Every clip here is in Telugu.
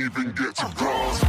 even get to cross.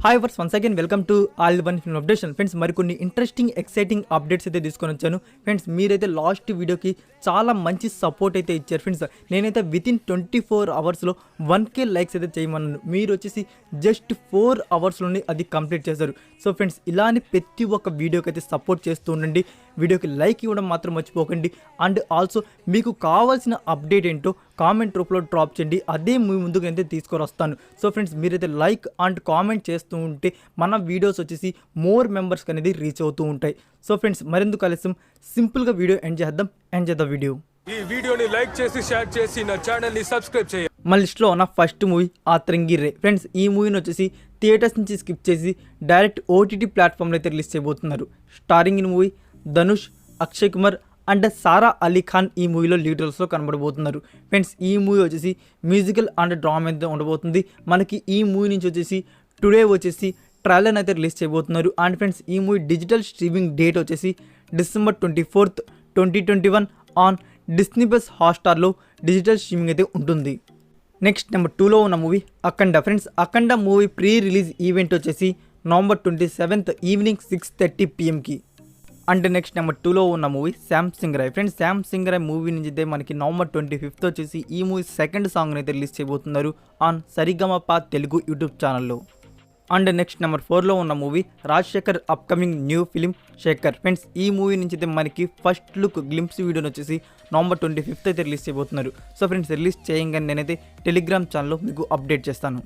Hi viewers once again welcome to all one film updation. Friends మరికొన్ని ఇంట్రెస్టింగ్ ఎక్సైటింగ్ అప్డేట్స్ అయితే తీసుకొని వచ్చాను. ఫ్రెండ్స్ మీరైతే లాస్ట్ వీడియోకి చాలా మంచి సపోర్ట్ అయితే ఇచ్చారు. ఫ్రెండ్స్ నేనైతే వితిన్ 24 అవర్స్లో 1K లైక్స్ అయితే చేయమన్నాను. మీరు వచ్చేసి జస్ట్ 4 అవర్స్లోనే అది కంప్లీట్ చేశారు. సో ఫ్రెండ్స్ ఇలానే ప్రతి ఒక్క వీడియోకి అయితే సపోర్ట్ చేస్తూ ఉండండి. వీడియోకి లైక్ ఇవ్వడం మాత్రం మర్చిపోకండి. అండ్ ఆల్సో మీకు కావాల్సిన అప్డేట్ ఏంటో కామెంట్ రూపంలో డ్రాప్ చేయండి, అదే మీ ముందుకు అయితే తీసుకొని వస్తాను. సో ఫ్రెండ్స్ మీరైతే లైక్ అండ్ కామెంట్ చేస్తూ ఉంటే మన వీడియోస్ వచ్చేసి మోర్ మెంబర్స్కి అనేది రీచ్ అవుతూ ఉంటాయి. సో ఫ్రెండ్స్ మరెందుకు ఆలస్యం, సింపుల్గా వీడియో ఎండ్ చేద్దాం వీడియో. ఈ వీడియోని లైక్ చేసి షేర్ చేసి నా ఛానల్ ని సబ్స్క్రైబ్ చేయండి. మన లిస్ట్లో ఉన్న ఫస్ట్ మూవీ ఆత్రంగి రే. ఫ్రెండ్స్ ఈ మూవీని వచ్చేసి థియేటర్స్ నుంచి స్కిప్ చేసి డైరెక్ట్ ఓటీటీ ప్లాట్ఫామ్లో అయితే రిలీజ్ చేయబోతున్నారు. Starring in movie Dhanush, Akshay Kumar and Sara Ali Khan ఈ మూవీలో లీడ్ రోల్స్లో కనబడబోతున్నారు. ఫ్రెండ్స్ ఈ మూవీ వచ్చేసి మ్యూజికల్ అండ్ డ్రామా అయితే ఉండబోతుంది. మనకి ఈ మూవీ నుంచి వచ్చేసి టుడే వచ్చేసి ట్రైలర్ అయితే రిలీజ్ చేయబోతున్నారు. అండ్ ఫ్రెండ్స్ ఈ మూవీ డిజిటల్ స్ట్రీమింగ్ డేట్ వచ్చేసి December 24th, 2021 on Disney plus హాట్స్టార్లో డిజిటల్ స్ట్రీమింగ్ అయితే ఉంటుంది. నెక్స్ట్ నెంబర్ 2లో ఉన్న movie Akhanda. Friends Akhanda movie pre release event వచ్చేసి November 27th ఈవినింగ్ 6:30 PMకి. అండ్ నెక్స్ట్ నెంబర్ 2లో ఉన్న movie Shyam Singh Roy. Friends Shyam Singh Roy movie నుంచి అయితే మనకి November 25th వచ్చేసి ఈ మూవీ సెకండ్ సాంగ్ అయితే రిలీజ్ చేయబోతున్నారు ఆన్ సరిగమప తెలుగు యూట్యూబ్ ఛానల్లో. అండ్ నెక్స్ట్ నెంబర్ 4లో ఉన్న movie Rajasekhar upcoming new film Sekhar. Friends ఈ మూవీ నుంచి అయితే మనకి ఫస్ట్ లుక్ గ్లింప్స్ వీడియోని వచ్చేసి November 25th అయితే రిలీజ్ చేయబోతున్నారు. సో ఫ్రెండ్స్ రిలీజ్ చేయగానే నేనైతే టెలిగ్రామ్ ఛానల్లో మీకు అప్డేట్ చేస్తాను.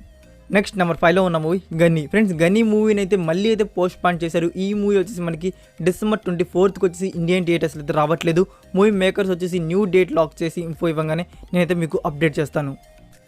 నెక్స్ట్ నెంబర్ 5లో ఉన్న మూవీ గని. ఫ్రెండ్స్ గని మూవీని అయితే మళ్ళీ అయితే పోస్ట్ పాన్ చేశారు. ఈ మూవీ వచ్చేసి మనకి December 24th వచ్చేసి ఇండియన్ థియేటర్స్లో అయితే రావట్లేదు. మూవీ మేకర్స్ వచ్చేసి న్యూ డేట్ లాక్ చేసి ఇన్ఫో ఇవ్వగానే నేనైతే మీకు అప్డేట్ చేస్తాను.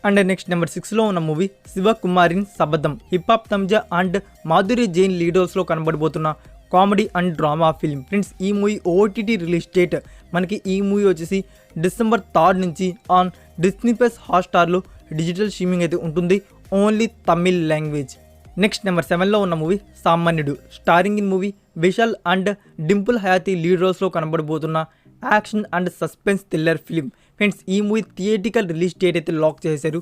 అండ్ నెక్స్ట్ నెంబర్ 6లో ఉన్న మూవీ శివకుమారిన్ శబదం. హిప్హాప్ తమ్జా అండ్ మాధురి జైన్ లీడర్స్లో కనబడబోతున్న comedy and drama film. Friends ఈ మూవీ ఓటీటీ రిలీజ్ డేట్ మనకి ఈ మూవీ వచ్చేసి December 3rd నుంచి ఆన్ డిస్నీ ప్లస్ హాట్స్టార్లో డిజిటల్ స్ట్రీమింగ్ అయితే ఉంటుంది, only Tamil language. Next number 7లో ఉన్న movie Saamanyudu. Starring in movie Vishal and Dimple Hayathi lead రోల్స్లో కనబడబోతున్న action and suspense thriller film. Friends ఈ మూవీ థియేటికల్ రిలీజ్ డేట్ అయితే లాక్ చేశారు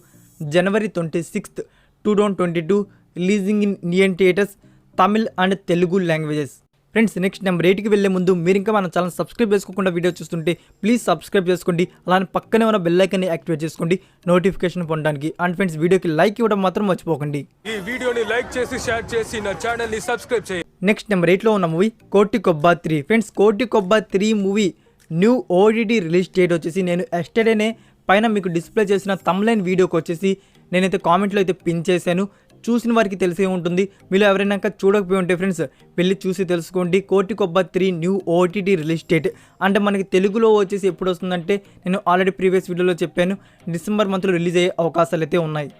January 26th, 2022 releasing in Indian theatres Tamil and Telugu languages. Friends next number 8కి వెళ్ళే ముందు మీరు ఇంకా మన ఛానల్ సబ్స్క్రైబ్ చేసుకోకుండా వీడియో చూస్తుంటే ప్లీజ్ సబ్స్క్రైబ్ చేసుకోండి. అలానే పక్కనే ఉన్న బెల్ ఐకాన్ని యాక్టివేట్ చేసుకోండి నోటిఫికేషన్ పొందడానికి. అండ్ ఫ్రెండ్స్ వీడియోకి లైక్ ఇవ్వడం మాత్రం మర్చిపోకండి. ఈ వీడియోని లైక్ చేసి షేర్ చేసి నా ఛానల్ ని సబ్స్క్రైబ్ చేయండి. నెక్స్ట్ నెంబర్ 8లో ఉన్న మూవీ కోటి కొబ్బా 3. ఫ్రెండ్స్ కోటి కొబ్బా 3 movie new OTT release date వచ్చేసి నేను ఎస్టర్డేనే పైన మీకు డిస్ప్లే చేసిన తమ్లైన్ వీడియోకి వచ్చేసి నేనైతే కామెంట్లో అయితే పిన్ చేశాను. చూసిన వారికి తెలిసే ఉంటుంది. మీరు ఎవరైనా చూడకపోయి ఉంటే ఫ్రెండ్స్ వెళ్ళి చూసి తెలుసుకోండి. కోటి కొబ్బా 3 న్యూ ఓటీటీ రిలీజ్ డేట్ అంటే మనకి తెలుగులో వచ్చేసి ఎప్పుడు వస్తుందంటే నేను ఆల్రెడీ ప్రీవియస్ వీడియోలో చెప్పాను, డిసెంబర్ మంత్లో రిలీజ్ అయ్యే అవకాశాలు అయితే ఉన్నాయి.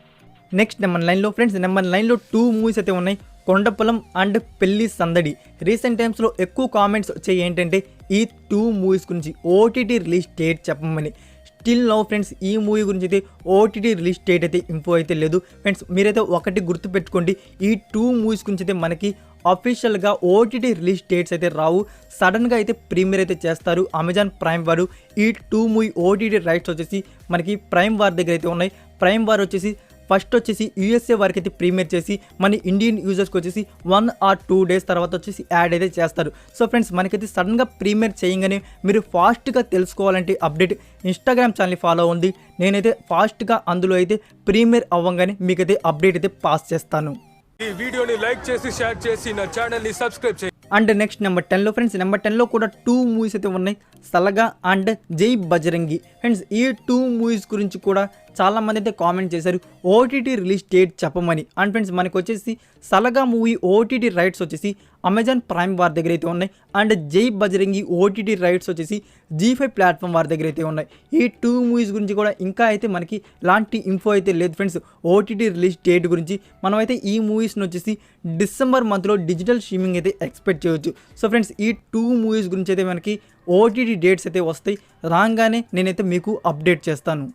నెక్స్ట్ నెంబర్ 9లో ఫ్రెండ్స్ నెంబర్ 9లో 2 మూవీస్ అయితే ఉన్నాయి. కొండపొలం అండ్ పెళ్లి సందడి. రీసెంట్ టైమ్స్లో ఎక్కువ కామెంట్స్ వచ్చాయి ఏంటంటే ఈ 2 మూవీస్ గురించి ఓటీటీ రిలీజ్ డేట్ చెప్పమని. స్టిల్ నౌ ఫ్రెండ్స్ ఈ మూవీ గురించి అయితే ఓటీటీ రిలీజ్ డేట్ అయితే ఇన్ఫో అయితే లేదు. ఫ్రెండ్స్ మీరైతే ఒకటి గుర్తుపెట్టుకోండి, ఈ 2 మూవీస్ గురించి అయితే మనకి అఫీషియల్గా ఓటీటీ రిలీజ్ డేట్స్ అయితే రావు. సడన్గా అయితే ప్రీమియర్ అయితే చేస్తారు అమెజాన్ ప్రైమ్ వారు. ఈ 2 మూవీ ఓటీటీ రైట్స్ వచ్చేసి మనకి ప్రైమ్ వార్ దగ్గర అయితే ఉన్నాయి. ప్రైమ్ వార్ వచ్చేసి ఫస్ట్ వచ్చేసి USA వారికి అయితే ప్రీమియర్ చేసి మన ఇండియన్ యూజర్స్కి వచ్చేసి 1 or 2 days తర్వాత వచ్చేసి యాడ్ అయితే చేస్తారు. సో ఫ్రెండ్స్ మనకైతే సడన్గా ప్రీమియర్ చేయగానే మీరు ఫాస్ట్గా తెలుసుకోవాలంటే అప్డేట్ ఇన్స్టాగ్రామ్ ఛానల్ని ఫాలో అవ్వండి. నేనైతే ఫాస్ట్గా అందులో అయితే ప్రీమియర్ అవ్వగానే మీకైతే అప్డేట్ అయితే పాస్ చేస్తాను. ఈ వీడియోని లైక్ చేసి షేర్ చేసి నా ఛానల్ ని సబ్స్క్రైబ్ చేయండి. అండ్ నెక్స్ట్ నెంబర్ 10లో ఫ్రెండ్స్ నెంబర్ 10లో కూడా 2 మూవీస్ అయితే ఉన్నాయి, సలగా అండ్ జై బజరంగి. ఫ్రెండ్స్ ఈ 2 మూవీస్ గురించి కూడా చాలామంది అయితే కామెంట్ చేశారు ఓటీటీ రిలీజ్ డేట్ చెప్పమని. అండ్ ఫ్రెండ్స్ మనకు వచ్చేసి సలగా మూవీ ఓటీటీ రైట్స్ వచ్చేసి అమెజాన్ ప్రైమ్ వారి దగ్గర అయితే ఉన్నాయి. అండ్ జై బజరంగి ఓటీటీ రైట్స్ వచ్చేసి G5 ప్లాట్ఫామ్ వారి దగ్గర అయితే ఉన్నాయి. ఈ 2 మూవీస్ గురించి కూడా ఇంకా అయితే మనకి లాంటి ఇన్ఫో అయితే లేదు ఫ్రెండ్స్ ఓటీటీ రిలీజ్ డేట్ గురించి. మనమైతే ఈ మూవీస్ని వచ్చేసి డిసెంబర్ మంత్లో డిజిటల్ స్ట్రీమింగ్ అయితే ఎక్స్పెక్ట్ చేయవచ్చు. సో ఫ్రెండ్స్ ఈ 2 మూవీస్ గురించి అయితే మనకి ఓటీటీ డేట్స్ అయితే వస్తాయి, రాగానే నేనైతే మీకు అప్డేట్ చేస్తాను.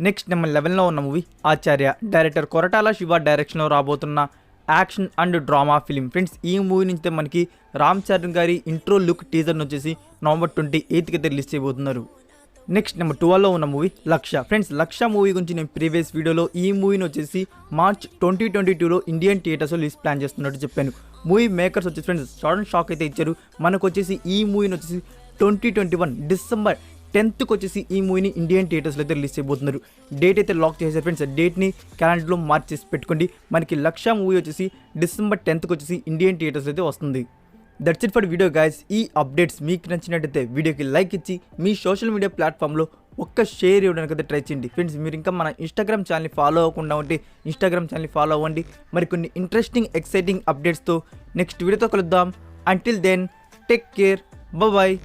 నెక్స్ట్ నెంబర్ 11లో ఉన్న మూవీ ఆచార్య. డైరెక్టర్ కొరటాల శివ డైరెక్షన్లో రాబోతున్న action and drama film. Friends ఈ మూవీ నుంచి మనకి రామ్ చరణ్ గారి ఇంట్రో లుక్ టీజర్ని వచ్చేసి నవంబర్ 28కి అయితే రిలీజ్ చేయబోతున్నారు. నెక్స్ట్ నెంబర్ 12లో ఉన్న మూవీ లక్ష. ఫ్రెండ్స్ లక్ష మూవీ గురించి నేను ప్రీవియస్ వీడియోలో ఈ మూవీని వచ్చేసి మార్చ్ 2022లో ఇండియన్ థియేటర్స్లో రిలీజ్ ప్లాన్ చేస్తున్నట్టు చెప్పాను. మూవీ మేకర్స్ వచ్చేసి ఫ్రెండ్స్ సడన్ షాక్ అయితే ఇచ్చారు. మనకు వచ్చేసి ఈ మూవీని వచ్చేసి 2021 డిసెంబర్ 10th వచ్చేసి ఈ మూవీని ఇండియన్ థియేటర్స్లో అయితే రిలీజ్ చేయబోతున్నారు. డేట్ అయితే లాక్ చేశారు ఫ్రెండ్స్. డేట్ని క్యాలెండర్లో మార్చేసి పెట్టుకోండి. మనకి లక్ష మూవీ వచ్చేసి డిసెంబర్ 10th వచ్చేసి ఇండియన్ థియేటర్స్లో అయితే వస్తుంది. That's it for video guys. ఈ అప్డేట్స్ మీకు నచ్చినట్టయితే వీడియోకి లైక్ ఇచ్చి మీ సోషల్ మీడియా ప్లాట్ఫామ్లో ఒక్క షేర్ ఇవ్వడానికి అయితే ట్రై చేయండి. ఫ్రెండ్స్ మీరు ఇంకా మన ఇన్స్టాగ్రామ్ ఛానల్ని ఫాలో అవ్వకుండా ఉంటే ఇన్స్టాగ్రామ్ ఛానల్ని ఫాలో అవ్వండి. మరి కొన్ని ఇంట్రెస్టింగ్ ఎక్సైటింగ్ అప్డేట్స్తో నెక్స్ట్ వీడియోతో కలుద్దాం. Until then take care, bye.